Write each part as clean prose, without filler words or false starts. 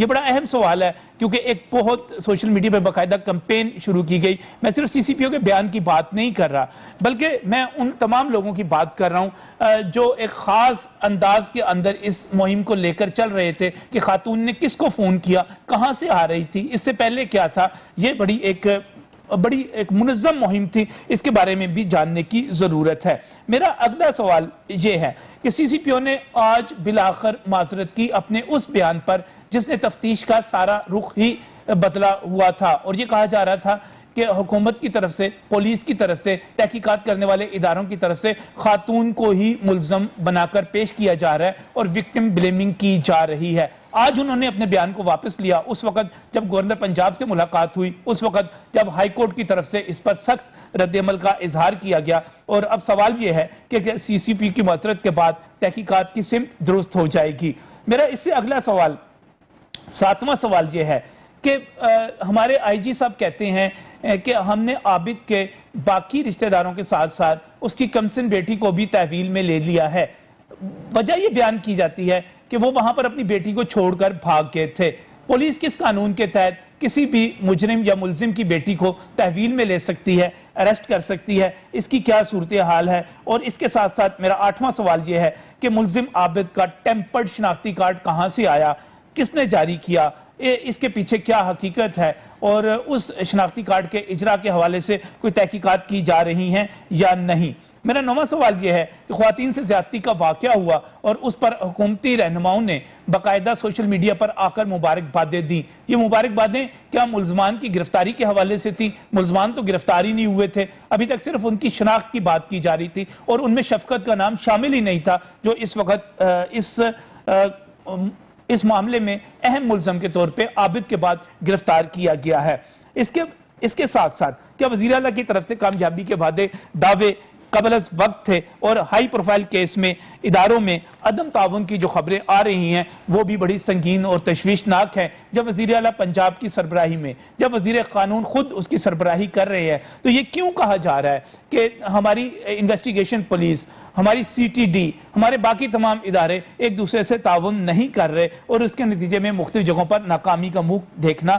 یہ بڑا اہم سوال ہے کیونکہ ایک بہت سوشل میڈیا پر باقاعدہ کمپین شروع کی گئی. میں صرف سی سی پی او کے بیان کی بات نہیں کر رہا بلکہ میں ان تمام لوگوں کی بات کر رہا ہوں جو ایک خاص انداز کے اندر اس مہم کو لے کر چل رہے تھے کہ خاتون نے کس کو فون کیا, کہاں سے آ رہی تھی, اس سے پہلے کیا تھا. یہ بڑی ایک منظم مہم تھی, اس کے بارے میں بھی جاننے کی ضرورت ہے. میرا اگلا سوال یہ ہے کہ سی سی پی او نے آج بالآخر معذرت کی اپنے اس بیان پر جس نے تفتیش کا سارا رخ ہی بدلا ہوا تھا, اور یہ کہا جا رہا تھا کہ حکومت کی طرف سے, پولیس کی طرف سے, تحقیقات کرنے والے اداروں کی طرف سے خاتون کو ہی ملزم بنا کر پیش کیا جا رہا ہے اور وکٹم بلیمنگ کی جا رہی ہے. آج انہوں نے اپنے بیان کو واپس لیا اس وقت جب گورنر پنجاب سے ملاقات ہوئی, اس وقت جب ہائی کورٹ کی طرف سے اس پر سخت رد عمل کا اظہار کیا گیا. اور اب سوال یہ ہے کہ سی سی پی کی معذرت کے بعد تحقیقات کی سمت درست ہو جائے گی. میرا اس سے اگلا سوال, 7واں سوال یہ ہے کہ ہمارے آئی جی صاحب کہتے ہیں کہ ہم نے عابد کے باقی رشتہ داروں کے ساتھ ساتھ اس کی کمسن بیٹی کو بھی تحویل میں لے لیا ہے. وجہ یہ بیان کی جاتی ہے کہ وہ وہاں پر اپنی بیٹی کو چھوڑ کر بھاگ گئے تھے. پولیس کس قانون کے تحت کسی بھی مجرم یا ملزم کی بیٹی کو تحویل میں لے سکتی ہے, اریسٹ کر سکتی ہے؟ اس کی کیا صورتحال ہے؟ اور اس کے ساتھ ساتھ میرا 8واں سوال یہ ہے کہ ملزم عابد کا ٹیمپرڈ شناختی کارڈ کہاں سے آیا, کس نے جاری کیا, اس کے پیچھے کیا حقیقت ہے, اور اس شناختی کارڈ کے اجرا کے حوالے سے کوئی تحقیقات کی جا رہی ہیں یا نہیں؟ میرا 9واں سوال یہ ہے کہ خواتین سے زیادتی کا واقعہ ہوا اور اس پر حکومتی رہنماؤں نے باقاعدہ سوشل میڈیا پر آ کر مبارکبادیں دیں. یہ مبارکبادیں کیا ملزمان کی گرفتاری کے حوالے سے تھیں؟ ملزمان تو گرفتاری نہیں ہوئے تھے, ابھی تک صرف ان کی شناخت کی بات کی جا رہی تھی اور ان میں شفقت کا نام شامل ہی نہیں تھا جو اس وقت اس معاملے میں اہم ملزم کے طور پہ عابد کے بعد گرفتار کیا گیا ہے. اس کے ساتھ ساتھ کیا وزیر اعلیٰ کی طرف سے کامیابی کے دعوے قبل از وقت تھے, اور ہائی پروفائل کیس میں اداروں میں عدم تعاون کی جو خبریں آ رہی ہیں وہ بھی بڑی سنگین اور تشویشناک ہیں. جب وزیر اعلیٰ پنجاب کی سربراہی میں, جب وزیر قانون خود اس کی سربراہی کر رہے ہیں, تو یہ کیوں کہا جا رہا ہے کہ ہماری انویسٹیگیشن پولیس, ہماری سی ٹی ڈی, ہمارے باقی تمام ادارے ایک دوسرے سے تعاون نہیں کر رہے اور اس کے نتیجے میں مختلف جگہوں پر ناکامی کا منہ دیکھنا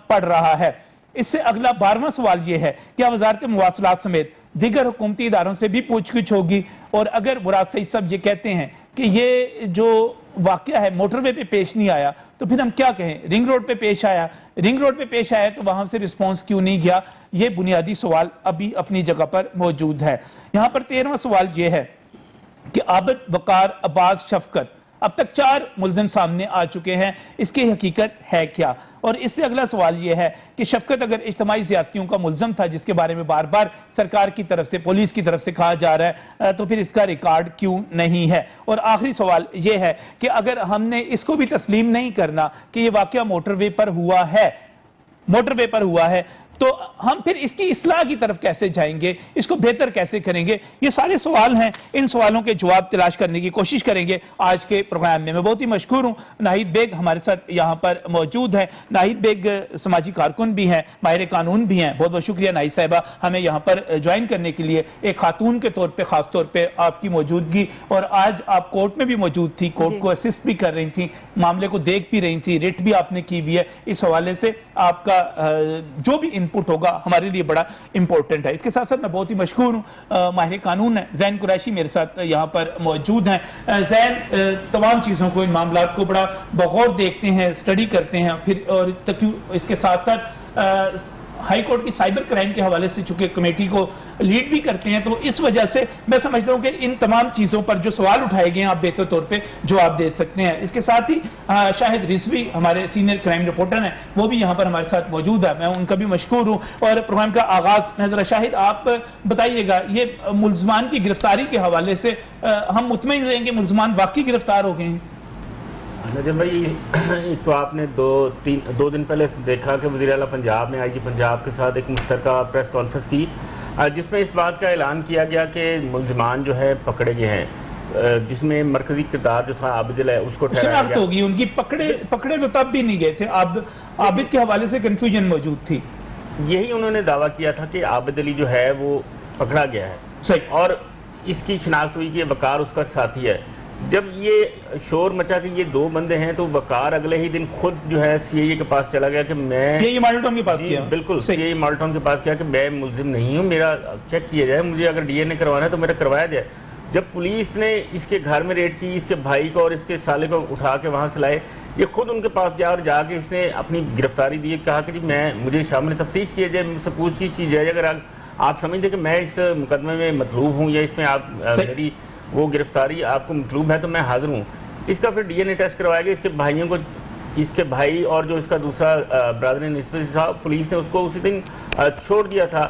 پڑ رہا ہے؟ اس سے اگلا 12واں سوال یہ ہے کہ وزارت مواصلات سمیت دیگر حکومتی اداروں سے بھی پوچھ گچھ ہوگی, اور اگر مراد سعید صاحب یہ کہتے ہیں کہ یہ جو واقعہ ہے موٹر وے پہ پیش نہیں آیا تو پھر ہم کیا کہیں؟ رنگ روڈ پہ پیش آیا, رنگ روڈ پہ پیش آیا تو وہاں سے رسپانس کیوں نہیں گیا؟ یہ بنیادی سوال ابھی اپنی جگہ پر موجود ہے. یہاں پر 13واں سوال یہ ہے کہ عابد, وقار, عباس, شفقت, اب تک 4 ملزم سامنے آ چکے ہیں, اس کی حقیقت ہے کیا؟ اور اس سے اگلا سوال یہ ہے کہ شفقت اگر اجتماعی زیادتیوں کا ملزم تھا جس کے بارے میں بار بار سرکار کی طرف سے, پولیس کی طرف سے کہا جا رہا ہے, تو پھر اس کا ریکارڈ کیوں نہیں ہے؟ اور آخری سوال یہ ہے کہ اگر ہم نے اس کو بھی تسلیم نہیں کرنا کہ یہ واقعہ موٹر وے پر ہوا ہے, تو ہم پھر اس کی اصلاح کی طرف کیسے جائیں گے, اس کو بہتر کیسے کریں گے؟ یہ سارے سوال ہیں, ان سوالوں کے جواب تلاش کرنے کی کوشش کریں گے آج کے پروگرام میں. میں بہت ہی مشکور ہوں, ناہید بیگ ہمارے ساتھ یہاں پر موجود ہیں. ناہید بیگ سماجی کارکن بھی ہیں, ماہر قانون بھی ہیں. بہت بہت شکریہ ناہید صاحبہ ہمیں یہاں پر جوائن کرنے کے لیے. ایک خاتون کے طور پہ خاص طور پہ آپ کی موجودگی, اور آج آپ کورٹ میں بھی موجود تھی, کورٹ کو اسسٹ بھی کر رہی تھیں, معاملے کو دیکھ بھی رہی تھی, ریٹ بھی آپ نے کی ہوئی ہے. اس حوالے سے آپ کا جو بھی انپٹ ہوگا ہمارے لیے بڑا امپورٹنٹ ہے. اس کے ساتھ ساتھ میں بہت ہی مشکور ہوں, ماہر قانون ہے زین قریشی میرے ساتھ یہاں پر موجود ہیں. زین تمام چیزوں کو, ان معاملات کو بڑا بغور دیکھتے ہیں, اسٹڈی کرتے ہیں, پھر اور اس کے ساتھ ساتھ ہائی کورٹ کی سائبر کرائم کے حوالے سے چونکہ کمیٹی کو لیڈ بھی کرتے ہیں, تو اس وجہ سے میں سمجھتا ہوں کہ ان تمام چیزوں پر جو سوال اٹھائے گئے ہیں آپ بہتر طور پہ جواب دے سکتے ہیں. اس کے ساتھ ہی شاہد رضوی ہمارے سینئر کرائم رپورٹر ہیں, وہ بھی یہاں پر ہمارے ساتھ موجود ہے, میں ان کا بھی مشکور ہوں. اور پروگرام کا آغاز میں ذرا شاہد آپ بتائیے گا, یہ ملزمان کی گرفتاری کے حوالے سے ہم مطمئن رہیں گے ملزمان واقعی گرفتار ہو گئے ہیں؟ نجم بھائی, ایک تو آپ نے دو دن پہلے دیکھا کہ وزیر اعلیٰ پنجاب نے آئی جی پنجاب کے ساتھ ایک مشترکہ پریس کانفرنس کی جس میں اس بات کا اعلان کیا گیا کہ ملزمان جو ہے پکڑے گئے ہیں, جس میں مرکزی کردار جو تھا عابد ہے اس کو ٹھہرایا گیا. ہوگی ان کی پکڑے تو تب بھی نہیں گئے تھے, عابد کے حوالے سے کنفیوژن موجود تھی. یہی انہوں نے دعویٰ کیا تھا کہ عابد علی جو ہے وہ پکڑا گیا ہے, صحیح, اور اس کی شناخت ہوئی کہ وقار اس کا ساتھی ہے. جب یہ شور مچا کہ یہ 2 بندے ہیں تو وقار اگلے ہی دن خود جو ہے سی آئی اے کے پاس چلا گیا کہ میں سی آئی اے ماڈل ٹاؤن کے پاس جی کیا بالکل سی آئی اے ماڈل ٹاؤن کے پاس کیا کہ میں ملزم نہیں ہوں, میرا چیک کیا جائے, مجھے اگر ڈی این اے کروانا ہے تو میرا کروایا جائے. جب پولیس نے اس کے گھر میں ریڈ کی, اس کے بھائی کو اور اس کے سالے کو اٹھا کے وہاں سے لائے, یہ خود ان کے پاس گیا اور جا کے اس نے اپنی گرفتاری دی, کہا کہ جی مجھے شامل تفتیش کیا جائے, مجھ سے پوچھ گچھ کی جائے, اگر آپ سمجھتے کہ میں اس مقدمے میں مطلوب ہوں یا اس میں آپ میری وہ گرفتاری آپ کو مطلوب ہے تو میں حاضر ہوں. اس کا پھر ڈی این اے ٹیسٹ کروایا گیا, اس کے بھائیوں کو, اس کے بھائی اور جو اس کا دوسرا برادر نسبت صاحب, پولیس نے اس کو اسی دن چھوڑ دیا تھا,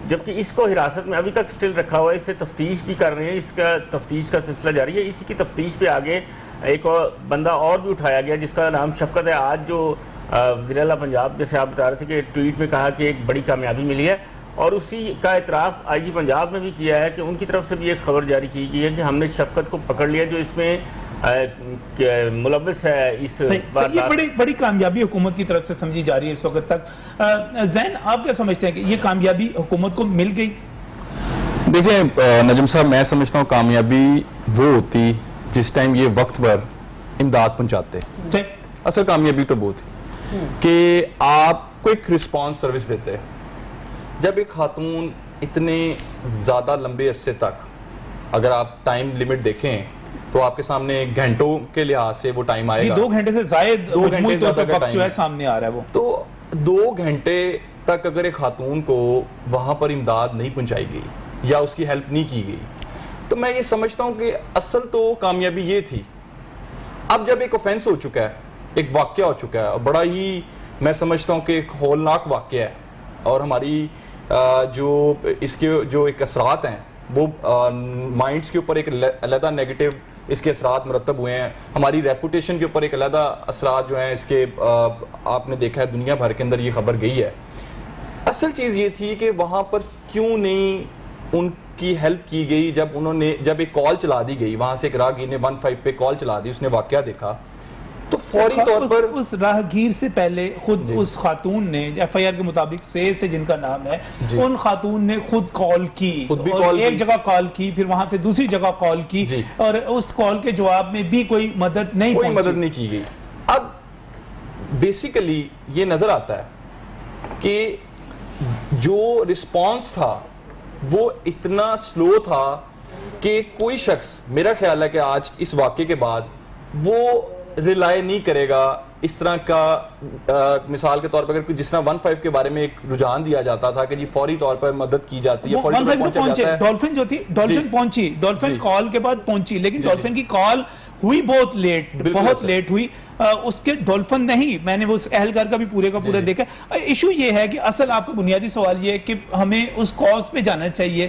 جبکہ اس کو حراست میں ابھی تک سٹل رکھا ہوا ہے. اس سے تفتیش بھی کر رہے ہیں, اس کا تفتیش کا سلسلہ جاری ہے. اسی کی تفتیش پہ آگے ایک اور بندہ اور بھی اٹھایا گیا جس کا نام شفقت ہے. آج جو وزیر اعلیٰ پنجاب, جیسے آپ بتا رہے تھے کہ ٹویٹ میں کہا کہ ایک بڑی کامیابی ملی ہے, اور اسی کا اعتراف آئی جی پنجاب نے بھی کیا ہے کہ ان کی طرف سے بھی ایک خبر جاری کی گئی ہے کہ ہم نے شفقت کو پکڑ لیا جو اس میں ملوث ہے. اس یہ بڑی کامیابی حکومت کی طرف سے سمجھی جا رہی ہے اس وقت تک. زین, آپ کیا سمجھتے ہیں کہ یہ کامیابی حکومت کو مل گئی؟ دیکھیں نجم صاحب, میں سمجھتا ہوں کامیابی وہ ہوتی جس ٹائم یہ وقت پر امداد پہنچاتے. اصل کامیابی تو وہ تھی کہ آپ کو ایک رسپانس سروس دیتے. جب ایک خاتون اتنے زیادہ لمبے عرصے تک, اگر آپ ٹائم لیمٹ دیکھیں تو آپ کے سامنے گھنٹوں کے لحاظ سے وہ ٹائم آئے گا, 2 گھنٹے سے زائد مجموعی طور پر وقت جو ہے سامنے آ رہا ہے, وہ تو 2 گھنٹے تک اگر ایک خاتون کو وہاں پر امداد نہیں پہنچائی گئی یا اس کی ہیلپ نہیں کی گئی, تو میں یہ سمجھتا ہوں کہ اصل تو کامیابی یہ تھی. اب جب ایک آفینس ہو چکا ہے, ایک واقعہ ہو چکا ہے, اور بڑا ہی میں سمجھتا ہوں کہ ایک ہولناک واقعہ ہے, اور ہماری جو اس کے جو ایک اثرات ہیں وہ مائنڈز کے اوپر ایک علیحدہ نیگیٹو اس کے اثرات مرتب ہوئے ہیں, ہماری ریپوٹیشن کے اوپر ایک علیحدہ اثرات جو ہیں اس کے آپ نے دیکھا ہے دنیا بھر کے اندر یہ خبر گئی ہے. اصل چیز یہ تھی کہ وہاں پر کیوں نہیں ان کی ہیلپ کی گئی. جب ایک کال چلا دی گئی وہاں سے, ایک راہگیر نے 15 پہ کال چلا دی, اس نے واقعہ دیکھا, تو فوری طور پر اس راہگیر سے پہلے خود اس خاتون نے, ایف آئی آر کے مطابق سے جن کا نام ہے, ان خاتون نے خود کال کی, اور ایک جگہ کال کی, پھر وہاں سے دوسری جگہ کال کی, اور اس کال کے جواب میں بھی کوئی مدد نہیں کی گئی. اب بیسیکلی یہ نظر آتا ہے کہ جو رسپانس تھا وہ اتنا سلو تھا کہ کوئی شخص, میرا خیال ہے کہ آج اس واقعے کے بعد وہ ریلائی نہیں کرے گا اس طرح کا. مثال کے طور پر اگر جس طرح 15 کے بارے میں ایک رجحان دیا جاتا تھا کہ جی فوری طور پر مدد کی جاتی ہے, ڈولفن جو تھی, ڈولفن پہنچی, ڈولفن کال کے بعد پہنچی, لیکن ڈولفن کی کال ہوئی بہت لیٹ ہوئی. اس کے ڈولفن نہیں, میں نے وہ اہلکار کا بھی پورے کا پورا دیکھا. ایشو یہ ہے کہ اصل آپ کا بنیادی سوال یہ ہے کہ ہمیں اس کاز پہ جانا چاہیے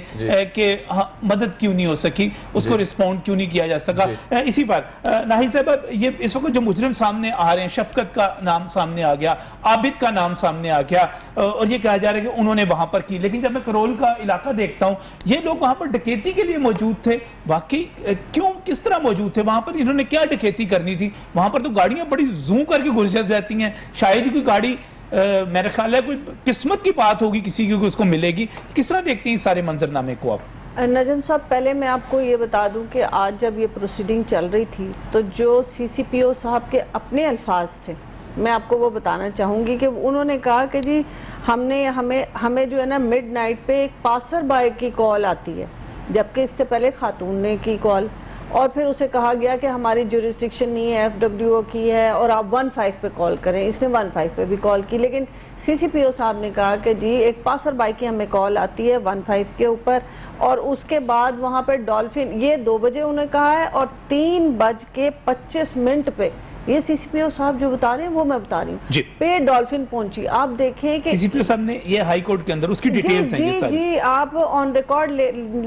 کہ مدد کیوں نہیں ہو سکی, اس کو رسپونڈ کیوں نہیں کیا جا سکا. اسی پر ناہید صاحب, یہ اس وقت جو مجرم سامنے آ رہے ہیں, شفقت کا نام سامنے آ گیا, عابد کا نام سامنے آ گیا, اور یہ کہا جا رہا ہے کہ انہوں نے وہاں پر کی, لیکن جب میں کرول کا علاقہ دیکھتا ہوں, یہ لوگ وہاں پر ڈکیتی کے لیے موجود تھے. واقعی کیوں, کس طرح موجود تھے وہاں پر, انہوں نے کیا ڈکیتی کرنی تھی وہاں پر؟ تو گاڑیاں بڑی زوں کر کے گھس جاتی ہیں, شاید ہی کوئی گاڑی, میرا خیال ہے کوئی قسمت کی بات ہوگی کسی کی اس کو ملے گی. کس طرح دیکھتے ہیں اس سارے منظرنامے کو آپ؟ نجم صاحب, پہلے میں آپ کو یہ بتا دوں کہ آج جب یہ پروسیڈنگ چل رہی تھی تو جو سی سی پی او صاحب کے اپنے الفاظ تھے, میں آپ کو وہ بتانا چاہوں گی کہ انہوں نے کہا کہ جی ہمیں جو ہے نا مڈ نائٹ پہ ایک پاسر بائی کی کال آتی ہے, جبکہ اس سے پہلے خاتون نے کی کال, اور پھر اسے کہا گیا کہ ہماری جورسڈکشن نہیں ہے, ایف ڈبلیو او کی ہے, اور آپ 15 پہ کال کریں. اس نے 15 پہ بھی کال کی, لیکن سی سی پی او صاحب نے کہا کہ جی ایک پاسر بائی کی ہمیں کال آتی ہے 15 کے اوپر, اور اس کے بعد وہاں پہ ڈولفن, یہ 2 بجے انہوں نے کہا ہے, اور 3:25 پہ یہ سی سی پی او صاحب جو بتا رہے ہیں وہ میں بتا رہی ہوں پہ ڈولفن پہنچی. آپ دیکھیں کہ سی سی پی او صاحب نے یہ ہائی کورٹ کے اندر اس کی ڈیٹیلز ہیں یہ ساری, جی آپ آن ریکارڈ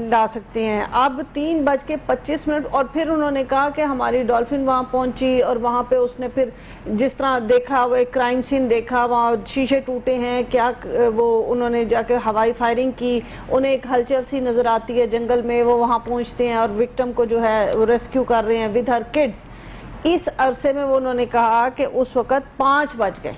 لا سکتے ہیں. اب 3:25, اور پھر انہوں نے کہا کہ ہماری ڈولفن وہاں پہنچی, اور وہاں پہ اس نے پھر جس طرح دیکھا, وہ ایک کرائم سین دیکھا, وہاں شیشے ٹوٹے ہیں, کیا وہ انہوں نے جا کے ہوائی فائرنگ کی, انہیں ایک ہلچل سی نظر آتی ہے جنگل میں, وہ وہاں پہنچتے ہیں اور وکٹم کو جو ہے وہ ریسکیو کر رہے ہیں ود ہر کڈز. اس عرصے میں انہوں نے کہا کہ اس وقت 5 بج گئے,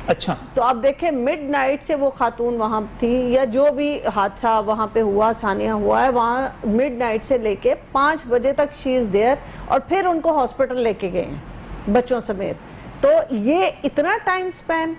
اچھا تو آپ دیکھیں مڈ نائٹ سے وہ خاتون وہاں تھی, یا جو بھی حادثہ وہاں پہ ہوا, ثانیہ ہوا ہے, وہاں مڈ نائٹ سے لے کے 5 بجے تک شی از دیئر, اور پھر ان کو ہاسپٹل لے کے گئے ہیں بچوں سمیت. تو یہ اتنا ٹائم سپین,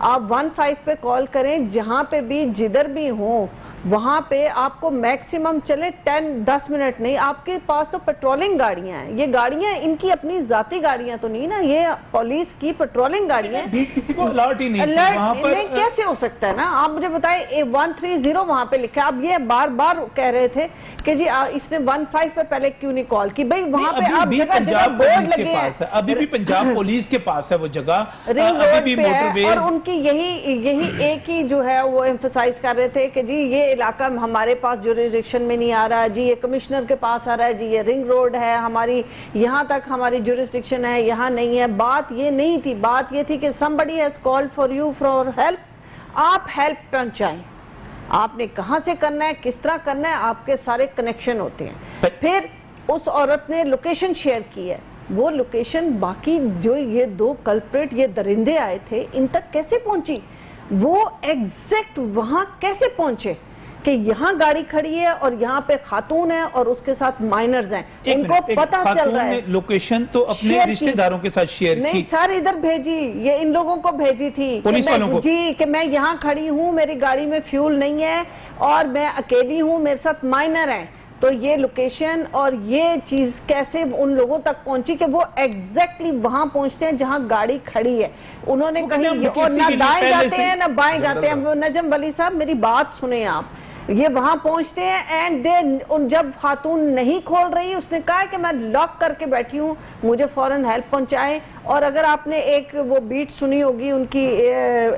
آپ 15 پہ کال کریں, جہاں پہ بھی جدھر بھی ہوں وہاں پہ آپ کو میکسیمم چلے 10 منٹ نہیں, آپ کے پاس تو پیٹرولنگ گاڑیاں ہیں, یہ گاڑیاں ان کی اپنی ذاتی گاڑیاں تو نہیں نا, یہ پولیس کی پیٹرولنگ گاڑیاں ہیں. کسی کو الرٹ ہی نہیں تھی وہاں پر. کیسے ہو سکتا ہے نا, آپ مجھے بتائیں 130 وہاں پہ لکھا, آپ یہ بار بار کہہ رہے تھے کہ جی اس نے 15 پہ پہلے کیوں نہیں کال کی, بھئی وہاں پہ آپ جگہ جگہ بورڈ لگے ہیں, ابھی بھی پنجاب پولیس کے پاس ہے وہ جگہ, رنگ روڈ پہ ہے, اور ان کی یہی ایک ہی جو ہے وہ ایمفسائز کر رہے تھے کہ جی یہ علاقہ ہمارے پاس جوریسڈکشن میں نہیں آ رہا, جی یہ کمشنر کے پاس آ رہا ہے, جی یہ رنگ روڈ ہے ہماری, یہاں تک ہماری جوریسڈکشن ہے, یہاں نہیں ہے. بات یہ نہیں تھی, بات یہ تھی کہ somebody has called for you for help, آپ ہیلپ پہنچائیں. آپ نے کہاں سے کرنا ہے, کس طرح کرنا ہے, آپ کے سارے کنیکشن ہوتے ہیں. پھر اس عورت نے لوکیشن شیئر کی ہے, وہ لوکیشن باقی جو یہ 2 کلپریٹ یہ درندے آئے تھے ان تک کیسے پہنچی, وہ ایگزیکٹ وہاں کیسے پہنچے کہ یہاں گاڑی کھڑی ہے اور یہاں پہ خاتون ہے اور اس کے ساتھ مائنرز ہیں, ان کو پتہ چل رہا ہے. لوکیشن تو اپنے رشتہ داروں کے ساتھ شیئر کی نہیں سر, ادھر بھیجی, یہ ان لوگوں کو بھیجی تھی پولیس والوں کو, جی کہ میں یہاں کھڑی ہوں, میری گاڑی میں فیول نہیں ہے اور میں اکیلی ہوں, میرے ساتھ مائنر ہیں. تو یہ لوکیشن اور یہ چیز کیسے ان لوگوں تک پہنچی کہ وہ ایگزیکٹلی وہاں پہنچتے ہیں جہاں گاڑی کھڑی ہے. انہوں نے کہیں اور نہ دائیں جاتے ہیں نہ بائیں جاتے ہیں. نجم ولی صاحب میری بات سنیں آپ, یہ وہاں پہنچتے ہیں اینڈ جب خاتون نہیں کھول رہی, اس نے کہا کہ میں لاک کر کے بیٹھی ہوں, مجھے فوراً ہیلپ پہنچائیں. اور اگر آپ نے ایک وہ بیٹ سنی ہوگی ان کی,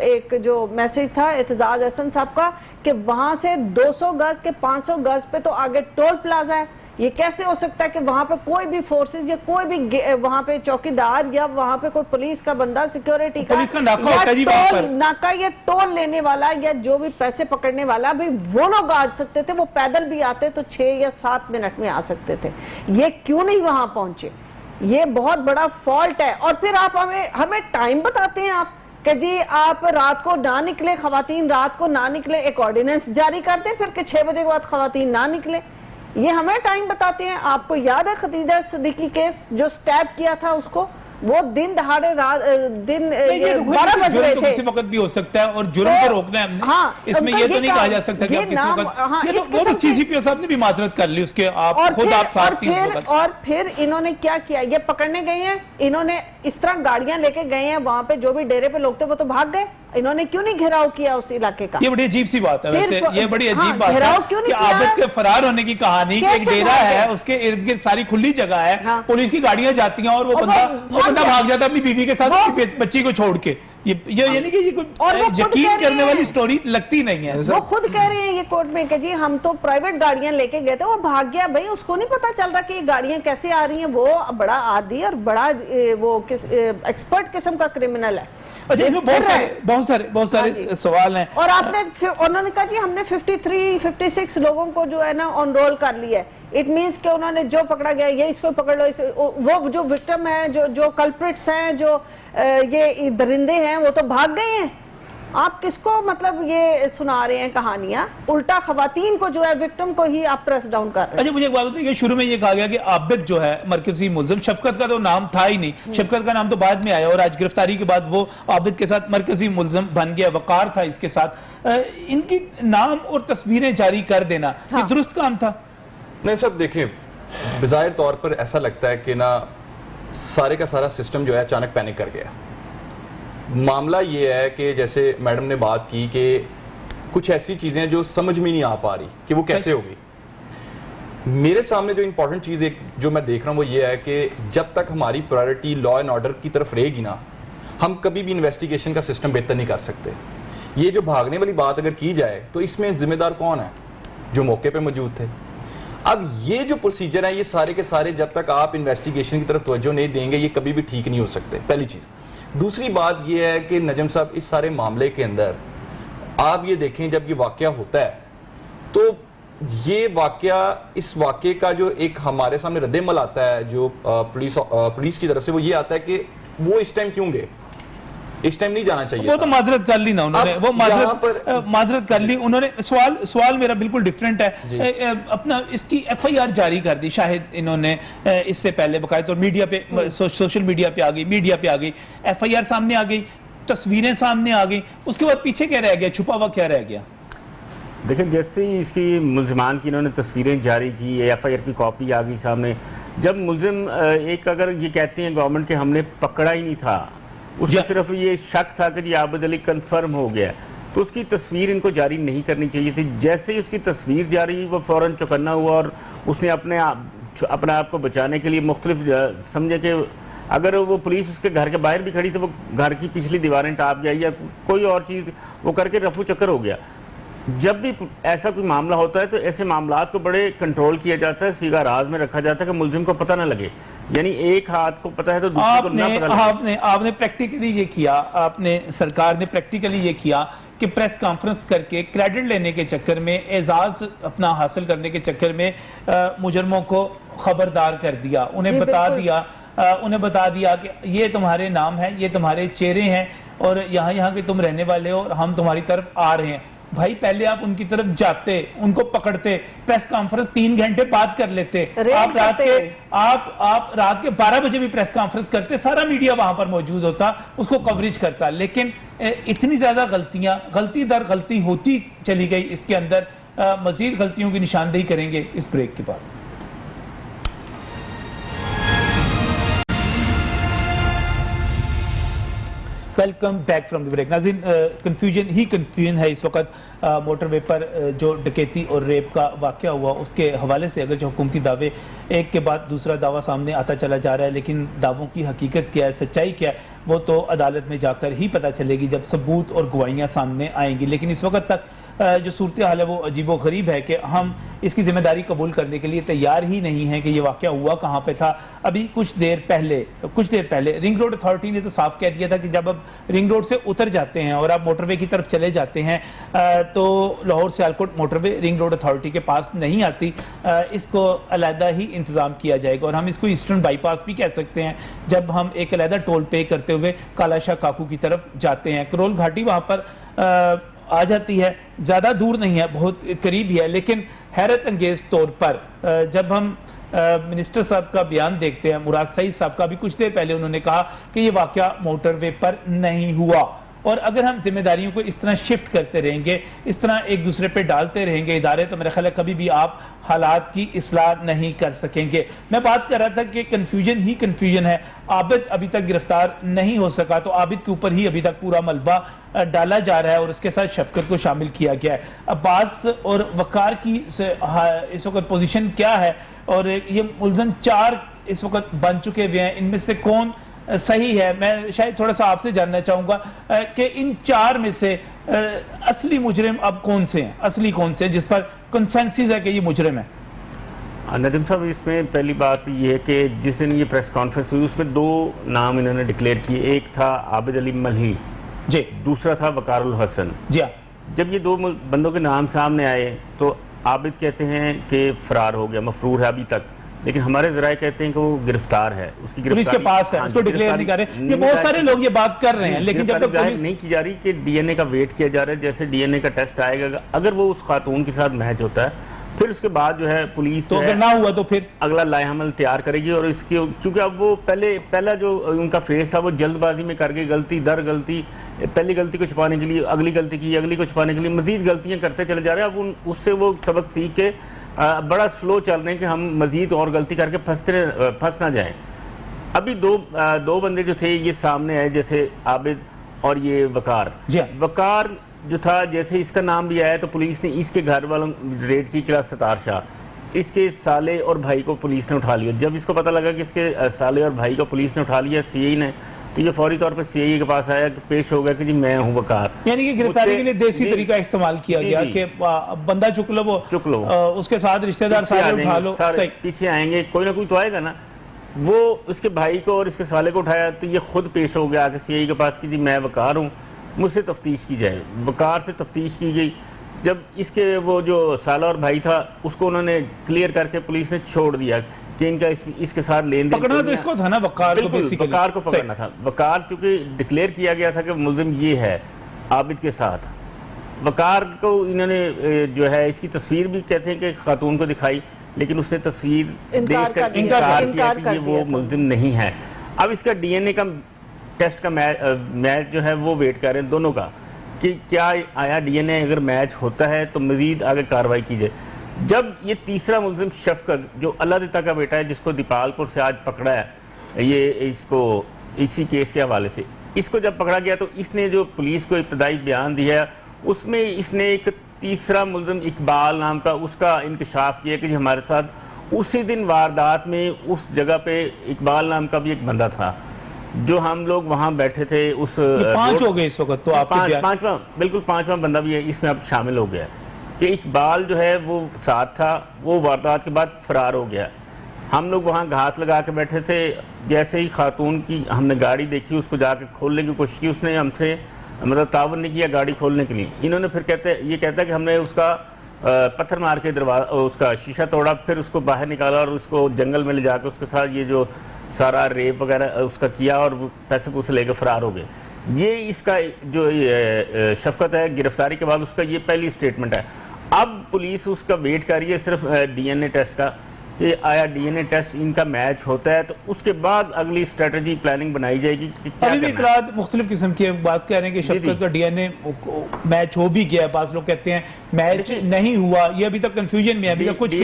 ایک جو میسج تھا اعتزاز احسن صاحب کا کہ وہاں سے 200 گز کے 500 گز پہ تو آگے ٹول پلازا ہے, یہ کیسے ہو سکتا ہے کہ وہاں پہ کوئی بھی فورسز یا کوئی بھی وہاں پہ چوکیدار یا وہاں پہ کوئی پولیس کا بندہ سیکیورٹی کا ناکا یا ٹول لینے والا یا جو بھی پیسے پکڑنے والا, بھی وہ لوگ آ سکتے تھے, وہ پیدل بھی آتے تو 6 یا 7 منٹ میں آ سکتے تھے. یہ کیوں نہیں وہاں پہنچے, یہ بہت بڑا فالٹ ہے. اور پھر آپ ہمیں ٹائم بتاتے ہیں آپ کہ جی آپ رات کو نہ نکلے, خواتین رات کو نہ نکلے, ایک آرڈیننس جاری کر دیں پھر کہ 6 بجے کے بعد خواتین نہ نکلے. یہ ہمیں ٹائم بتاتے ہیں. آپ کو یاد ہے خدیجہ صدیقی کیس جو سٹیپ کیا تھا اس کو, وہ دن دہاڑے دن 12 بج رہے تھے. کسی وقت بھی ہو سکتا ہے اور جرم کو روکنا ہے ہم نے, اس میں یہ تو نہیں کہا جا سکتا کہ کسی وقت وہ سی سی پی او صاحب نے بھی معذرت کر لی اس کے, آپ خود آپ ساتھ تھی اس وقت. اور پھر انہوں نے کیا کیا, یہ پکڑنے گئے ہیں, انہوں نے اس طرح گاڑیاں لے کے گئے ہیں, وہاں پہ جو بھی ڈیرے پہ لوگ تھے وہ تو بھاگ گئے, انہوں نے کیوں نہیں گھیراؤ کیا اس علاقے کا. یہ بڑی عجیب سی بات ہے ویسے, یہ بڑی عجیب بات ہے کہ عابد کے فرار ہونے کی کہانی, ایک ڈیرا ہے اس کے ارد گرد ساری کھلی جگہ ہے, پولیس کی گاڑیاں جاتی ہیں اور وہ بندہ بھاگ جاتا ہے اپنی بیوی کے ساتھ بچی کو چھوڑ کے. یعنی کہ یہ کوئی یقین کرنے والی سٹوری لگتی نہیں ہے. وہ خود کہہ رہے ہیں یہ کورٹ میں کہ جی ہم تو پرائیویٹ گاڑیاں لے کے گئے تھے, وہ بھاگ گیا. بھائی اس کو نہیں پتا چل رہا کہ یہ گاڑیاں کیسے آ رہی ہیں, وہ بڑا عادی اور بڑا وہ ایکسپرٹ قسم کا کرمنل ہے. اچھا, اس میں بہت سارے سوال ہیں. اور آپ نے انہوں نے کہا جی ہم نے 53-56 لوگوں کو جو ہے نا آن رول کر لیا ہے. اٹ مینس کہ انہوں نے جو پکڑا گیا یہ اس کو پکڑ لو, وہ جو وکٹم ہیں, جو کلپریٹس ہیں, جو یہ درندے ہیں, وہ تو بھاگ گئے ہیں. آپ کس کو مطلب یہ سنا رہے ہیں کہانیاں, الٹا خواتین کو جو ہے وکٹم کو ہی آپ پریس ڈاؤن کر رہے ہیں. اچھا مجھے ایک بات بتائیے کہ شروع میں یہ کہا گیا کہ عابد جو ہے مرکزی ملزم, شفقت کا تو نام تھا ہی نہیں, شفقت کا نام تو بعد میں آیا اور آج گرفتاری کے بعد وہ عابد کے ساتھ مرکزی ملزم بن گیا, وقار تھا اس کے ساتھ. ان کی نام اور تصویریں جاری کر دینا یہ درست کام تھا؟ نہیں صاحب دیکھیں, بظاہر طور پر ایسا لگتا ہے کہ نا سارے کا سارا سسٹم جو ہے اچانک پینک کر گیا. معاملہ یہ ہے کہ جیسے میڈم نے بات کی کہ کچھ ایسی چیزیں جو سمجھ میں نہیں آ پا رہی کہ وہ کیسے ہوگی. میرے سامنے جو امپورٹنٹ چیز ایک جو میں دیکھ رہا ہوں وہ یہ ہے کہ جب تک ہماری پرائرٹی لا اینڈ آرڈر کی طرف رہے گی نا, ہم کبھی بھی انویسٹیگیشن کا سسٹم بہتر نہیں کر سکتے. یہ جو بھاگنے والی بات اگر کی جائے تو اس میں ذمہ دار کون ہے؟ جو موقع پہ موجود تھے. اب یہ جو پروسیجر ہیں یہ سارے کے سارے جب تک آپ انویسٹیگیشن کی طرف توجہ نہیں دیں گے یہ کبھی بھی ٹھیک نہیں ہو سکتے, پہلی چیز. دوسری بات یہ ہے کہ نجم صاحب اس سارے معاملے کے اندر آپ یہ دیکھیں جب یہ واقعہ ہوتا ہے تو یہ واقعہ, اس واقعے کا جو ایک ہمارے سامنے رد عمل آتا ہے جو پولیس کی طرف سے, وہ یہ آتا ہے کہ وہ اس ٹائم کیوں گئے. اس ٹائم نہیں جانا چاہیے وہ تو معذرت کر لی نا انہوں نے, اب وہ یہاں معذرت کر لی انہوں نے. سوال میرا بالکل ڈیفرنٹ ہے. اپنا اس کی ایف آئی آر جاری کر دی شاہد انہوں نے اس سے پہلے باقاعدہ اور میڈیا پہ, سوشل میڈیا پہ آ گئی, میڈیا پہ آ گئی, ایف آئی آر سامنے آ گئی, تصویریں سامنے آ گئی, اس کے بعد پیچھے کیا رہ گیا, چھپا ہوا کیا رہ گیا؟ دیکھیں جیسے ہی اس کی ملزمان کی انہوں نے تصویریں جاری کی, ایف آئی آر کی کاپی آ گئی سامنے, جب ملزم ایک اگر یہ کہتے ہیں گورنمنٹ کہ ہم نے پکڑا ہی نہیں تھا, اس کا صرف یہ شک تھا کہ جی عابد علی کنفرم ہو گیا, تو اس کی تصویر ان کو جاری نہیں کرنی چاہیے تھی. جیسے ہی اس کی تصویر جاری ہوئی وہ فوراً چوکنا ہوا اور اس نے اپنے آپ کو بچانے کے لیے مختلف سمجھے کہ اگر وہ پولیس اس کے گھر کے باہر بھی کھڑی تو وہ گھر کی پچھلی دیواریں ٹاپ گیا یا کوئی اور چیز وہ کر کے رفو چکر ہو گیا. جب بھی ایسا کوئی معاملہ ہوتا ہے تو ایسے معاملات کو بڑے کنٹرول کیا جاتا ہے, سیگا راز میں رکھا جاتا ہے کہ ملزم کو پتہ نہ لگے, یعنی ایک ہاتھ کو پتہ ہے تو دوسرے کو نہ پتہ لگے. آپ نے پریکٹیکلی یہ کیا, سرکار نے پریکٹیکلی یہ کیا کہ پریس کانفرنس کر کے کریڈٹ لینے کے چکر میں, اعزاز اپنا حاصل کرنے کے چکر میں مجرموں کو خبردار کر دیا, انہیں بتا دیا کہ یہ تمہارے نام ہیں, یہ تمہارے چہرے ہیں اور یہاں کے تم رہنے والے ہو اور ہم تمہاری طرف آ رہے ہیں. بھائی پہلے آپ ان کی طرف جاتے, ان کو پکڑتے, پریس کانفرنس 3 گھنٹے بعد کر لیتے, آپ رات کے 12 بجے بھی پریس کانفرنس کرتے, سارا میڈیا وہاں پر موجود ہوتا, اس کو کوریج کرتا. لیکن اتنی زیادہ غلطی در غلطی ہوتی چلی گئی اس کے اندر. مزید غلطیوں کی نشاندہی کریں گے اس بریک کے بعد. Welcome back from the break. ناظرین, کنفیوژن ہے اس وقت موٹر وے پر جو ڈکیتی اور ریپ کا واقعہ ہوا اس کے حوالے سے. اگر جو حکومتی دعوے ایک کے بعد دوسرا دعویٰ سامنے آتا چلا جا رہا ہے, لیکن دعووں کی حقیقت کیا ہے, سچائی کیا ہے, وہ تو عدالت میں جا کر ہی پتہ چلے گی جب ثبوت اور گواہیاں سامنے آئیں گی. لیکن اس وقت تک جو صورتحال ہے وہ عجیب و غریب ہے کہ ہم اس کی ذمہ داری قبول کرنے کے لیے تیار ہی نہیں ہیں کہ یہ واقعہ ہوا کہاں پہ تھا. ابھی کچھ دیر پہلے رنگ روڈ اتھارٹی نے تو صاف کہہ دیا تھا کہ جب اب رنگ روڈ سے اتر جاتے ہیں اور آپ موٹر وے کی طرف چلے جاتے ہیں تو لاہور سیالکوٹ موٹر وے رنگ روڈ اتھارٹی کے پاس نہیں آتی, اس کو علیحدہ ہی انتظام کیا جائے گا. اور ہم اس کو ایسٹرن بائی پاس بھی کہہ سکتے ہیں جب ہم ایک علیحدہ ٹول پے کرتے ہوئے کالا شاہ کاکو کی طرف جاتے ہیں. کرول گھاٹی وہاں پر آ جاتی ہے, زیادہ دور نہیں ہے, بہت قریب ہی ہے. لیکن حیرت انگیز طور پر جب ہم منسٹر صاحب کا بیان دیکھتے ہیں, مراد سعید صاحب کا بھی کچھ دیر پہلے انہوں نے کہا کہ یہ واقعہ موٹر وے پر نہیں ہوا. اور اگر ہم ذمہ داریوں کو اس طرح شفٹ کرتے رہیں گے, اس طرح ایک دوسرے پہ ڈالتے رہیں گے ادارے, تو میرا خیال ہے کبھی بھی آپ حالات کی اصلاح نہیں کر سکیں گے. میں بات کر رہا تھا کہ کنفیوژن ہے. عابد ابھی تک گرفتار نہیں ہو سکا تو عابد کے اوپر ہی ابھی تک پورا ملبہ ڈالا جا رہا ہے اور اس کے ساتھ شفقت کو شامل کیا گیا ہے. عباس اور وقار کی اس وقت پوزیشن کیا ہے, اور یہ ملزم 4 اس وقت بن چکے ہوئے ہیں, ان میں سے کون صحیح ہے؟ میں شاید تھوڑا سا آپ سے جاننا چاہوں گا کہ ان 4 میں سے اصلی مجرم اب کون سے ہیں, جس پر کنسنسس ہے کہ یہ مجرم ہے؟ ندیم صاحب, اس میں پہلی بات یہ ہے کہ جس دن یہ پریس کانفرنس ہوئی اس میں 2 نام انہوں نے ڈکلیئر کیے. ایک تھا عابد علی ملہی, جی, دوسرا تھا وقار الحسن. جی ہاں. جب یہ 2 بندوں کے نام سامنے آئے تو عابد کہتے ہیں کہ فرار ہو گیا, مفرور ہے ابھی تک, لیکن ہمارے ذرائع کہتے ہیں کہ وہ گرفتار ہے, اس کی پولیس کے پاس ہے, اس کو ڈکلیئر نہیں کر رہے. یہ بہت سارے لوگ یہ بات کر رہے ہیں, لیکن جب تک پولیس نہیں کی جا رہی کہ ڈی این اے کا ویٹ کیا جا رہا ہے. جیسے ڈی این اے کا ٹیسٹ آئے گا, اگر وہ اس خاتون کے ساتھ میچ ہوتا ہے پھر اس کے بعد جو ہے پولیس تو اگر نہ ہوا تو پھر اگلا لائحہ عمل تیار کرے گی. اور اس کی کیونکہ اب وہ پہلا جو ان کا فیس تھا وہ جلد بازی میں کر کے غلطی در غلطی, پہلی غلطی کو چھپانے کے لیے اگلی غلطی کی, اگلی کو چھپانے کے لیے مزید غلطیاں کرتے چلے جا رہے ہیں. اب اس سے وہ سبق سیکھ کے بڑا سلو چل رہے ہیں کہ ہم مزید اور غلطی کر کے پھنس نہ جائیں. ابھی 2 بندے جو تھے یہ سامنے آئے, جیسے عابد اور یہ وقار. وقار جو تھا, جیسے اس کا نام بھی آیا تو پولیس نے اس کے گھر والوں ریڈ کی, کلاس ستار شاہ, اس کے سالے اور بھائی کو پولیس نے اٹھا لیا. جب اس کو پتہ لگا کہ اس کے سالے اور بھائی کو پولیس نے اٹھا لیا سی آئی نے, تو یہ فوری طور پر سی آئی کے پاس آیا, پیش ہو گیا کہ جی میں ہوں وقار. یعنی کہ گرفتاری کے لیے دیسی طریقہ استعمال کیا گیا کہ بندہ چک لو, اس کے ساتھ رشتہ دار سارے اٹھا لو, پیچھے آئیں گے, کوئی نہ کوئی تو آئے گا نا. وہ اس کے بھائی کو اور اس کے سالے کو اٹھایا تو یہ خود پیش ہو گیا کہ سی آئی کے پاس کہ جی میں وقار ہوں, مجھ سے تفتیش کی جائے. وقار سے تفتیش کی گئی. جب اس کے وہ جو سالہ اور بھائی تھا اس کو انہوں نے کلیئر کر کے پولیس نے چھوڑ دیا. کہ ان کا اس کے ساتھ لین دین پکڑنا تو اس کو تھا نا وقار کو بالکل بیسیکلی وقار کو پکڑنا تھا. وقار چونکہ ڈکلیئر کیا گیا تھا کہ ملزم یہ ہے عابد کے ساتھ. وقار کو انہوں نے جو ہے اس کی تصویر بھی کہتے ہیں کہ خاتون کو دکھائی لیکن اس نے تصویر دیکھ کر انکار کیا کہ یہ وہ ملزم نہیں ہے. اب اس کا ڈی این اے کا ٹیسٹ کا میچ جو ہے وہ ویٹ کر رہے ہیں دونوں کا کہ کیا آیا ڈی این اے اگر میچ ہوتا ہے تو مزید آگے کارروائی کی جائے. جب یہ تیسرا ملزم شفقت جو اللہ دتا کا بیٹا ہے جس کو دیپال پور سے آج پکڑا ہے یہ اس کو اسی کیس کے حوالے سے اس کو جب پکڑا گیا تو اس نے جو پولیس کو ابتدائی بیان دیا ہے اس میں اس نے ایک تیسرا ملزم اقبال نام کا اس کا انکشاف کیا کہ ہمارے ساتھ اسی دن واردات میں اس جگہ پہ اقبال نام کا بھی ایک بندہ تھا جو ہم لوگ وہاں بیٹھے تھے. اس 5 ہو گئے اس وقت تو آپ پانچواں بالکل 5واں بندہ بھی ہے اس میں اب شامل ہو گیا کہ اقبال جو ہے وہ ساتھ تھا. وہ واردات کے بعد فرار ہو گیا. ہم لوگ وہاں گھات لگا کے بیٹھے تھے. جیسے ہی خاتون کی ہم نے گاڑی دیکھی اس کو جا کے کھولنے کی کوشش کی اس نے ہم سے مطلب تعاون نہیں کیا گاڑی کھولنے کے لیے. انہوں نے پھر یہ کہتا ہے کہ ہم نے اس کا پتھر مار کے اس کا شیشہ توڑا پھر اس کو باہر نکالا اور اس کو جنگل میں لے جا کے اس کے ساتھ یہ جو سارا ریپ وغیرہ اس کا کیا اور پیسے پوسے لے کے فرار ہو گئے. یہ اس کا جو شفقت ہے گرفتاری کے بعد اس کا یہ پہلی سٹیٹمنٹ ہے. اب پولیس اس کا ویٹ کر رہی ہے صرف ڈی این اے ٹیسٹ کا کہ آیا ڈی این اے ٹیسٹ ان کا میچ ہوتا ہے تو اس کے بعد اگلی اسٹریٹجی پلاننگ بنائی جائے گی کہ کیا ابھی بھی اطلاعات مختلف قسم کی بات کہہ رہے ہیں کہ شفقت کا ڈی این اے میچ ہو بھی گیا. بعض لوگ کہتے ہیں میچ نہیں ہوا. یہ ابھی تک کنفیوژن میں ہے ابھی تک کچھ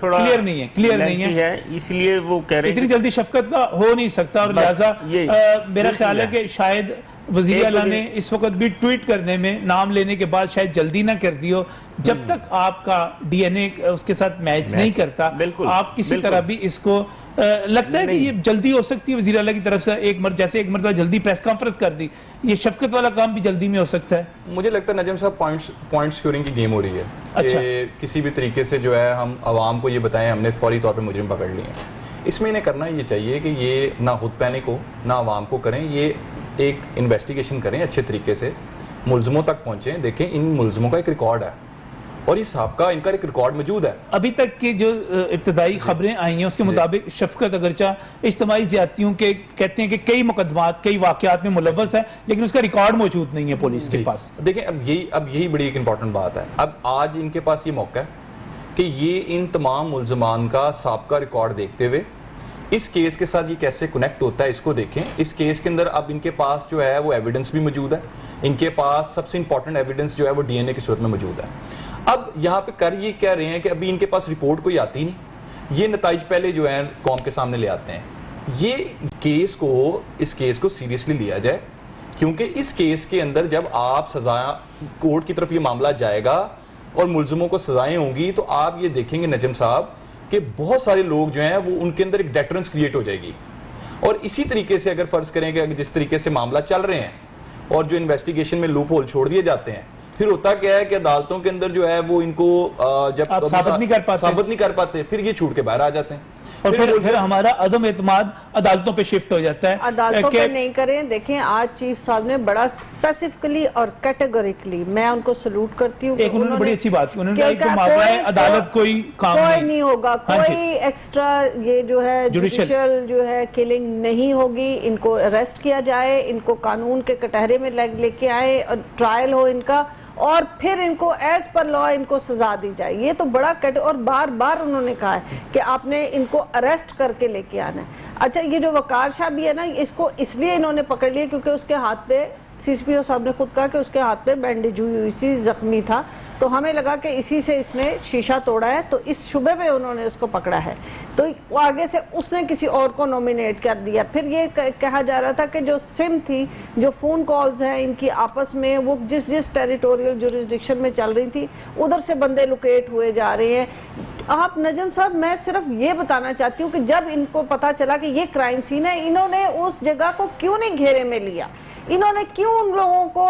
کلیئر نہیں ہے اس لیے وہ کہہ رہے ہیں اتنی جلدی شفقت کا ہو نہیں سکتا اور لہٰذا میرا خیال ہے کہ شاید وزیر اعلیٰ نے اس وقت بھی ٹویٹ کرنے میں نام لینے کے بعد شاید جلدی نہ کر دی ہو. جب تک آپ کا ڈی این اے اس کے ساتھ میچ نہیں کرتا آپ کسی طرح بھی اس کو لگتا ہے کہ یہ جلدی ہو سکتی ہے وزیر اعلیٰ کی طرف سے جیسے ایک مرتبہ جلدی پریس کانفرنس کر دی یہ شفقت والا کام بھی جلدی میں ہو سکتا ہے. مجھے لگتا ہے نجم صاحب پوائنٹ سکیورنگ کی گیم ہو رہی ہے کہ کسی بھی طریقے سے جو ہے ہم عوام کو یہ بتائیں ہم نے فوری طور پہ مجرم پکڑ لیے ہیں. اس میں انہیں کرنا یہ چاہیے کہ یہ نہ خود پینک ہو نہ عوام کو کریں. یہ ایک انویسٹیگیشن کریں اچھے طریقے سے ملزموں تک پہنچیں. دیکھیں ان ملزموں کا ایک ریکارڈ ہے اور اس سابقہ ان کا ایک ریکارڈ موجود ہے. ابھی تک کی جو ابتدائی خبریں آئی ہیں اس کے مطابق شفقت اگرچہ اجتماعی زیادتیوں کے کہتے ہیں کہ کئی مقدمات کئی واقعات میں ملوث ہے لیکن اس کا ریکارڈ موجود نہیں ہے پولیس کے پاس. دیکھیں اب یہی بڑی ایک امپورٹنٹ بات ہے. اب آج ان کے پاس یہ موقع ہے کہ یہ ان تمام ملزمان کا سابقہ ریکارڈ دیکھتے ہوئے اس کیس کے ساتھ یہ کیسے کنیکٹ ہوتا ہے اس کو دیکھیں. اس کیس کے اندر اب ان کے پاس جو ہے وہ ایویڈنس بھی موجود ہے. ان کے پاس سب سے امپورٹنٹ ایویڈنس جو ہے وہ ڈی این اے کی صورت میں موجود ہے. اب یہاں پہ کر یہ کہہ رہے ہیں کہ ابھی ان کے پاس رپورٹ کوئی آتی نہیں. یہ نتائج پہلے جو ہیں قوم کے سامنے لے آتے ہیں. اس کیس کو سیریسلی لیا جائے کیونکہ اس کیس کے اندر جب آپ سزا کورٹ کی طرف یہ معاملہ جائے گا اور ملزموں کو سزائیں ہوں گی تو آپ یہ دیکھیں گے نجم صاحب کہ بہت سارے لوگ جو ہیں وہ ان کے اندر ایک ڈیٹرنس کریٹ ہو جائے گی. اور اسی طریقے سے اگر فرض کریں کہ جس طریقے سے معاملہ چل رہے ہیں اور جو انویسٹیگیشن میں لوپ ہول چھوڑ دیے جاتے ہیں پھر ہوتا کیا ہے کہ عدالتوں کے اندر جو ہے وہ ان کو جب ثابت نہیں کر پاتے پھر یہ چھوٹ کے باہر آ جاتے ہیں اور پھر ہمارا عدم اعتماد عدالتوں پہ شفٹ ہو جاتا ہے. عدالتوں پہ نہیں کریں. دیکھیں آج چیف صاحب نے بڑا اسپیسیفکلی اور کیٹیگوریکلی میں ان کو سلوٹ کرتی ہوں. انہوں نے بڑی اچھی بات کی. انہوں نے کہا کہ معاملہ ہے عدالت کوئی کام نہیں ہوگا کوئی ایکسٹرا یہ جو ہے جوڈیشل جو ہے کلنگ نہیں ہوگی. ان کو اریسٹ کیا جائے ان کو قانون کے کٹہرے میں لے کے آئے اور ٹرائل ہو ان کا اور پھر ان کو ایز پر لا ان کو سزا دی جائے. یہ تو بڑا اور بار بار انہوں نے کہا ہے کہ آپ نے ان کو اریسٹ کر کے لے کے آنا ہے. اچھا یہ جو وقار شاہ بھی ہے نا اس کو اس لیے انہوں نے پکڑ لیا کیونکہ اس کے ہاتھ پہ سی سی پی او صاحب نے خود کہا کہ اس کے ہاتھ پہ بینڈیج ہوئی سی زخمی تھا تو ہمیں لگا کہ اسی سے اس نے شیشہ توڑا ہے تو اس شبے پہ انہوں نے اس کو پکڑا ہے. تو آگے سے اس نے کسی اور کو نومینیٹ کر دیا. پھر یہ کہا جا رہا تھا کہ جو سم تھی جو فون کالز ہیں ان کی آپس میں وہ جس ٹیریٹوریل جورسڈکشن میں چل رہی تھی ادھر سے بندے لوکیٹ ہوئے جا رہے ہیں. آپ نجم صاحب میں صرف یہ بتانا چاہتی ہوں کہ جب ان کو پتا چلا کہ یہ کرائم سین ہے انہوں نے اس جگہ کو کیوں نہیں گھیرے میں لیا. انہوں نے کیوں ان لوگوں کو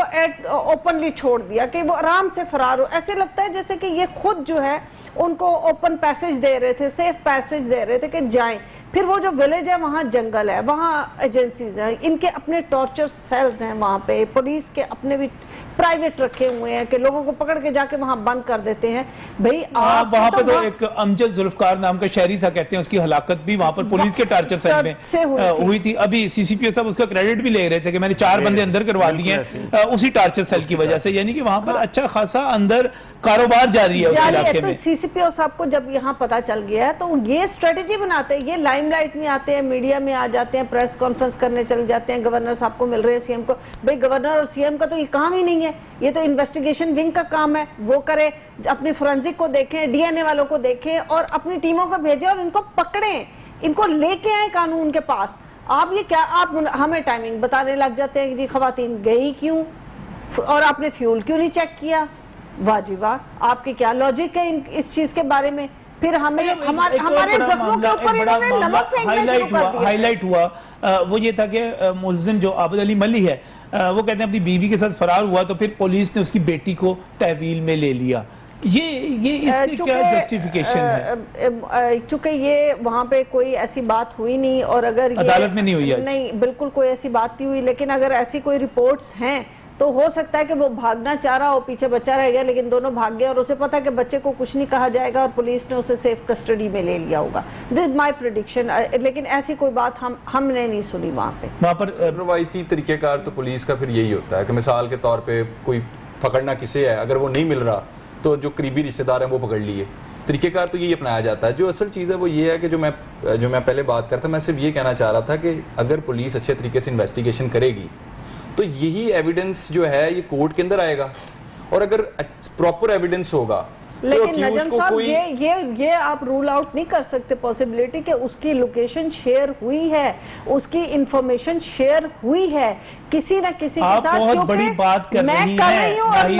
اوپنلی چھوڑ دیا کہ وہ آرام سے فرار ہو؟ ایسے لگتا ہے جیسے کہ یہ خود جو ہے ان کو اوپن پیسج دے رہے تھے، سیف پیسج دے رہے تھے کہ جائیں. پھر وہ جو ولیج ہے وہاں جنگل ہے، وہاں ایجنسیز ہیں، ان کے اپنے ٹارچر سیلز ہیں وہاں پہ، پولیس کے اپنے بھی پرائیویٹ رکھے ہوئے ہیں کہ لوگوں کو پکڑ کے جا کے وہاں بند کر دیتے ہیں. بھئی آپ وہاں پہ تو ایک امجد ذوالفقار نام کا شہری تھا، کہتے ہیں اس کی ہلاکت بھی وہاں پر پولیس کے ٹارچر سیل میں ہوئی تھی. ابھی سی سی پی او صاحب اس کا کریڈٹ بھی لے رہے تھے کہ میں نے 4 بندے اندر کروا دیے ہیں اسی ٹارچر سیل کی وجہ سے. یعنی کہ وہاں پر اچھا خاصا اندر کاروبار جاری ہے اس علاقے میں. سی سی پی او صاحب کو جب یہاں پتا چل گیا ہے تو یہ اسٹریٹجی بناتے ہیں، یہ لائم لائٹ میں آتے ہیں، میڈیا میں آ جاتے ہیں، پریس کانفرنس کرنے چل جاتے ہیں، گورنر صاحب کو مل رہے ہیں، سی ایم کو. بھئی گورنر اور سی ایم کا تو یہ کام ہی نہیں ہے، یہ تو انویسٹیگیشن ونگ کا کام ہے، وہ کرے، اپنی فورنزک کو دیکھیں، ڈی این اے والوں کو دیکھیں اور اپنی ٹیموں کو بھیجیں اور ان کو پکڑیں، ان کو لے کے آئیں قانون کے پاس. آپ یہ کیا، آپ ہمیں ٹائمنگ بتانے لگ جاتے ہیں کہ جی خواتین گئی کیوں اور آپ نے فیول کیوں نہیں چیک کیا. واہ جی واہ، آپ کی کیا لاجک ہے اس چیز کے بارے میں؟ پھر ہمیں ہمارے زخموں کے اوپر انہوں نے نمک پھینکنا شروع کر دیا. ہائی لائٹ ہوا وہ یہ تھا کہ ملزم جو عابد علی ملی ہے وہ کہتے ہیں اپنی بیوی کے ساتھ فرار ہوا تو پھر پولیس نے اس کی بیٹی کو تحویل میں لے لیا. یہ اس کی کیا جسٹیفیکیشن ہے؟ چونکہ یہ وہاں پہ کوئی ایسی بات ہوئی نہیں، اور اگر عدالت میں نہیں ہوئی، نہیں بالکل کوئی ایسی بات نہیں ہوئی، لیکن اگر ایسی کوئی رپورٹس ہیں تو ہو سکتا ہے کہ وہ بھاگنا چاہ رہا ہو، پیچھے بچہ رہ گیا لیکن دونوں بھاگ گئے اور اسے پتا کہ بچے کو کچھ نہیں کہا جائے گا اور پولیس نے اسے سیف کسٹڈی میں لے لیا ہوگا. دس از مائی پریڈکشن. لیکن ایسی کوئی بات ہم نے نہیں سنی وہاں پر. روایتی طریقہ کار تو پولیس کا پھر یہی ہوتا ہے کہ مثال کے طور پہ کوئی پکڑنا کسے ہے، اگر وہ نہیں مل رہا تو جو قریبی رشتہ دار ہیں وہ پکڑ لیے. طریقہ کار تو یہی اپنایا جاتا ہے. جو اصل چیز ہے وہ یہ ہے کہ جو میں پہلے بات کرتا میں صرف یہ کہنا چاہ رہا تھا کہ اگر پولیس اچھے طریقے سے انویسٹیگیشن کرے گی تو یہی ایویڈنس جو ہے یہ کورٹ کے اندر آئے گا، اور اگر پراپر ایویڈنس ہوگا. لیکن نجم صاحب یہ آپ رول آؤٹ نہیں کر سکتے پاسبلٹی کہ اس کی لوکیشن شیئر ہوئی ہے، اس کی انفارمیشن شیئر ہوئی ہے کسی نہ کسی کے ساتھ. بہت بڑی بات کر رہی ہیں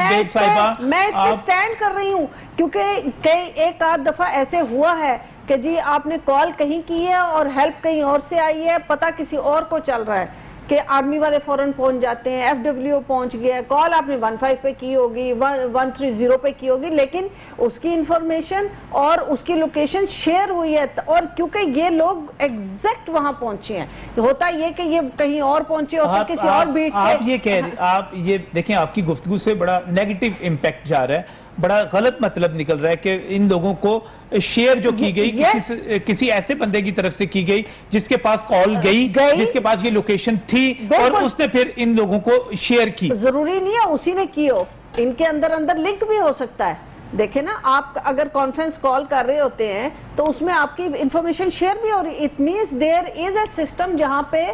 میں اس پہ سٹینڈ کر رہی ہوں، کیونکہ ایک آدھ دفعہ ایسے ہوا ہے کہ جی آپ نے کال کہیں کی ہے اور ہیلپ کہیں اور سے آئی ہے، پتہ کسی اور کو چل رہا ہے کہ آرمی والے فوراً پہنچ جاتے ہیں، ایف ڈبلیو پہنچ گیا ہے، کال آپ نے 15 پہ کی ہوگی، 130 پہ کی ہوگی، لیکن اس کی انفارمیشن اور اس کی لوکیشن شیئر ہوئی ہے. اور کیونکہ یہ لوگ ایگزیکٹ وہاں پہنچے ہیں، ہوتا یہ کہ یہ کہیں اور پہنچے ہوتے کسی اور بیٹ پہ. آپ یہ کہہ رہے، آپ یہ دیکھیں آپ کی گفتگو سے بڑا نیگیٹو امپیکٹ جا رہا ہے، بڑا غلط مطلب نکل رہا ہے کہ ان لوگوں کو شیئر جو کی گئی کسی ایسے بندے کی طرف سے کی گئی جس کے پاس کال گئی، جس کے پاس یہ لوکیشن تھی اور اس نے پھر ان لوگوں کو شیئر کی. ضروری نہیں ہے اسی نے کی ہو، ان کے اندر لنک بھی ہو سکتا ہے. دیکھیں نا، آپ اگر کانفرنس کال کر رہے ہوتے ہیں تو اس میں آپ کی انفارمیشن شیئر بھی ہو رہی ہے. It means there is a system جہاں پہ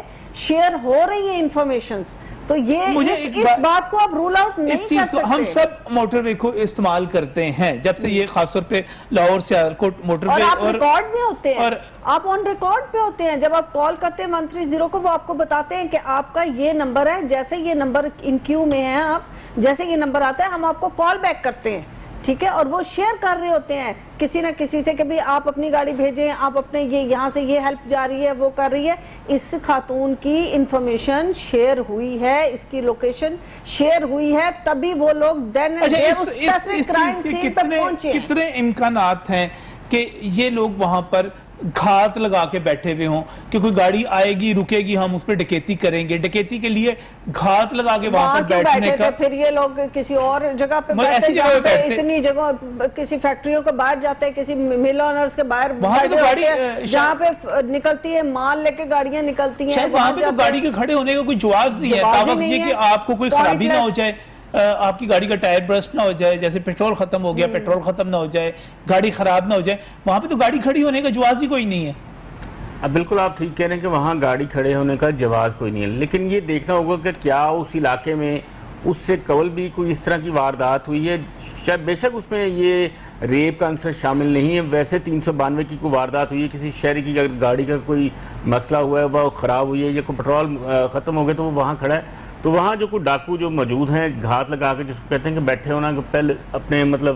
شیئر ہو رہی ہیں انفارمیشنز. تو یہ اس بات کو آپ رول آؤٹ نہیں کر سکتے. ہم سب موٹر وے کو استعمال کرتے ہیں جب سے یہ خاص طور پہ لاہور سیالکوٹ موٹر وے، اور آپ ریکارڈ میں ہوتے ہیں، آپ آن ریکارڈ پہ ہوتے ہیں. جب آپ کال کرتے ہیں 130 کو، وہ آپ کو بتاتے ہیں کہ آپ کا یہ نمبر ہے، جیسے یہ نمبر ان کیو میں ہے، آپ جیسے یہ نمبر آتا ہے ہم آپ کو کال بیک کرتے ہیں، ٹھیک ہے. اور وہ شیئر کر رہے ہوتے ہیں کسی نہ کسی سے کہ بھی آپ اپنی گاڑی بھیجیں، آپ اپنے یہاں سے یہ ہیلپ جا رہی ہے، وہ کر رہی ہے. اس خاتون کی انفارمیشن شیئر ہوئی ہے، اس کی لوکیشن شیئر ہوئی ہے، تبھی وہ لوگ دین کرائم سین پہ پہنچے. کتنے امکانات ہیں کہ یہ لوگ وہاں پر گھات لگا کے بیٹھے ہوئے ہوں کہ کوئی گاڑی آئے گی رکے گی ہم اس پہ ڈکیتی کریں گے، ڈکیتی کے لیے گھات لگا کے وہاں پر بیٹھنے کا. پھر یہ لوگ کسی اور جگہ پہ ایسی جگہ پہ اتنی جگہ کسی فیکٹریوں کے باہر جاتے ہیں، کسی مل اونرز کے باہر جہاں پہ نکلتی ہے مال لے کے گاڑیاں نکلتی ہیں، شاید وہاں پہ تو گاڑی کے کھڑے ہونے کا کوئی جواز نہیں ہے تاوقع یہ کہ آپ کو کوئی خرابی نہ ہو جائے، آپ کی گاڑی کا ٹائر برسٹ نہ ہو جائے، جیسے پیٹرول ختم ہو گیا پیٹرول ختم نہ ہو جائے، گاڑی خراب نہ ہو جائے. وہاں پہ تو گاڑی کھڑی ہونے کا جواز ہی کوئی نہیں ہے. اب بالکل آپ ٹھیک کہہ رہے ہیں کہ وہاں گاڑی کھڑے ہونے کا جواز کوئی نہیں ہے، لیکن یہ دیکھنا ہوگا کہ کیا اس علاقے میں اس سے قبل بھی کوئی اس طرح کی واردات ہوئی ہے. شاید بے شک اس میں یہ ریپ کا عنصر شامل نہیں ہے. ویسے 392 کی کوئی واردات ہوئی ہے، کسی شہری کی گاڑی کا کوئی مسئلہ ہوا ہے، وہ خراب ہوئی ہے یا کوئی پیٹرول ختم ہو گیا تو وہ وہاں کھڑا ہے، تو وہاں جو کوئی ڈاکو جو موجود ہیں گھات لگا کے جس کو کہتے ہیں کہ بیٹھے ہونا، کہ پہلے اپنے مطلب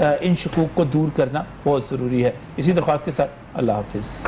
ان شکوک کو دور کرنا بہت ضروری ہے. اسی درخواست کے ساتھ اللہ حافظ.